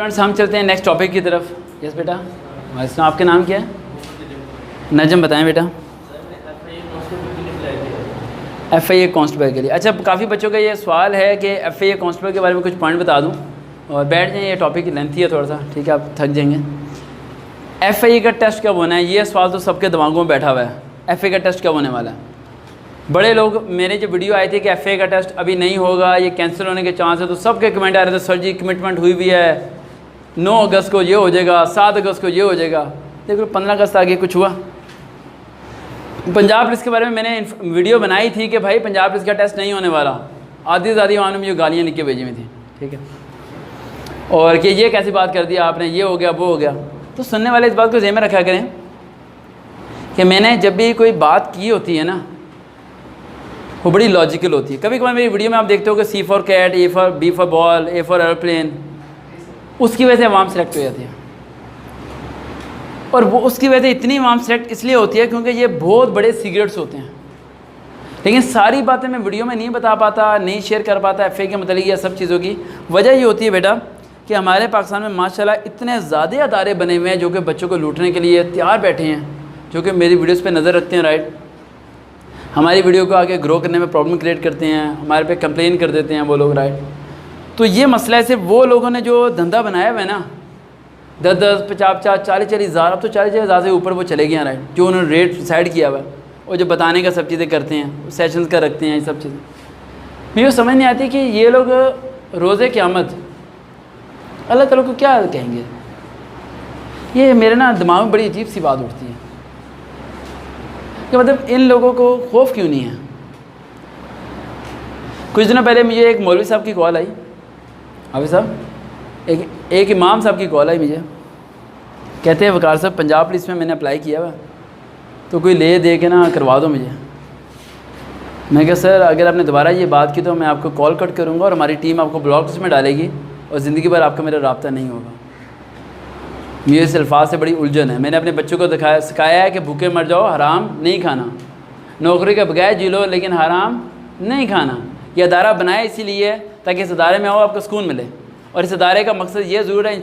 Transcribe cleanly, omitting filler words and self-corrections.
Students हम चलते हैं नेक्स्ट टॉपिक की तरफ। यस बेटा, वैसे आपका नाम क्या है? नजम, बताएं बेटा। FIA कांस्टेबल के लिए। अच्छा, काफ़ी बच्चों का ये सवाल है कि FIA कांस्टेबल के बारे में कुछ पॉइंट बता दूं और बैठ जाएं। ये टॉपिक लेंथी है थोड़ा सा, ठीक है, आप थक जाएंगे। FIA का टेस्ट कब होना है, ये सवाल तो सबके दिमागों में बैठा हुआ है। FIA का टेस्ट कब होने वाला है? बड़े लोग, मेरे जो वीडियो आए थे कि FIA का टेस्ट अभी नहीं होगा, ये कैंसिल होने के चांस है, तो सबके कमेंट आ रहे थे, सर जी कमिटमेंट हुई भी है, 9 अगस्त को ये हो जाएगा, 7 अगस्त को ये हो जाएगा। देखो 15 अगस्त आगे कुछ हुआ। पंजाब पुलिस के बारे में मैंने वीडियो बनाई थी कि भाई पंजाब पुलिस का टेस्ट नहीं होने वाला। आधी से ज़्यादा वहाँ ने मुझे गालियाँ लिख के भेजी हुई थी, ठीक है, और कि ये कैसी बात कर दिया आपने, ये हो गया वो हो गया। तो सुनने वाले इस बात को ज़हन में रखा करें कि मैंने जब भी कोई बात की होती है ना, वो बड़ी लॉजिकल होती है। कभी कभार मेरी वीडियो में आप देखते हो कि C for cat, B for ball, A for airplane, उसकी वजह से अवाम सेलेक्ट हो जाती है। और वो उसकी वजह से इतनी अवाम सेलेक्ट इसलिए होती है क्योंकि ये बहुत बड़े सीक्रेट्स होते हैं। लेकिन सारी बातें मैं वीडियो में नहीं बता पाता, नहीं शेयर कर पाता FIA के मतलब या सब चीज़ों की। वजह ये होती है बेटा कि हमारे पाकिस्तान में माशाल्लाह इतने ज़्यादा अदारे बने हुए हैं जो कि बच्चों को लूटने के लिए तैयार बैठे हैं, जो कि मेरी वीडियोज़ पर नज़र रखते हैं, राइट, हमारी वीडियो को आगे ग्रो करने में प्रॉब्लम क्रिएट करते हैं, हमारे पे कंप्लेन कर देते हैं वो लोग, राइट। तो ये मसला है, सिर्फ वो लोगों ने जो धंधा बनाया हुआ है ना, 10-10, 50-50, 40-40 हज़ार, अब तो 40 हज़ार से ऊपर वो चले गए हैं, राइट, जो उन्होंने रेट डिसाइड किया हुआ है और जो बताने का सब चीज़ें करते हैं, सेशंस का रखते हैं, ये सब चीज़ें मुझे समझ नहीं आती कि ये लोग रोज़े क़यामत अल्लाह ताला को क्या कहेंगे। ये मेरे ना दिमाग में बड़ी अजीब सी बात उठती है कि मतलब इन लोगों को खौफ क्यों नहीं है। कुछ दिनों पहले मुझे एक मौलवी साहब की कॉल आई, हाफिज़ साहब, एक इमाम साहब की कॉल आई मुझे, कहते हैं वकार साहब पंजाब पुलिस में मैंने अप्लाई किया हुआ, तो कोई ले दे के ना करवा दो मुझे। मैं कहा सर अगर आपने दोबारा ये बात की तो मैं आपको कॉल कट करूँगा और हमारी टीम आपको ब्लॉक लिस्ट में डालेगी और ज़िंदगी भर आपका मेरा रब्ता नहीं होगा। मुझे इस अल्फाज से बड़ी उलझन है। मैंने अपने बच्चों को सिखाया है कि भूखे मर जाओ, हराम नहीं खाना, नौकरी के बगैर जी लो लेकिन हराम नहीं खाना। ये अदारा बनाए इसीलिए ताकि इस अदारे में आओ आपको सुकून मिले, और इस अदारे का मकसद ये ज़रूर है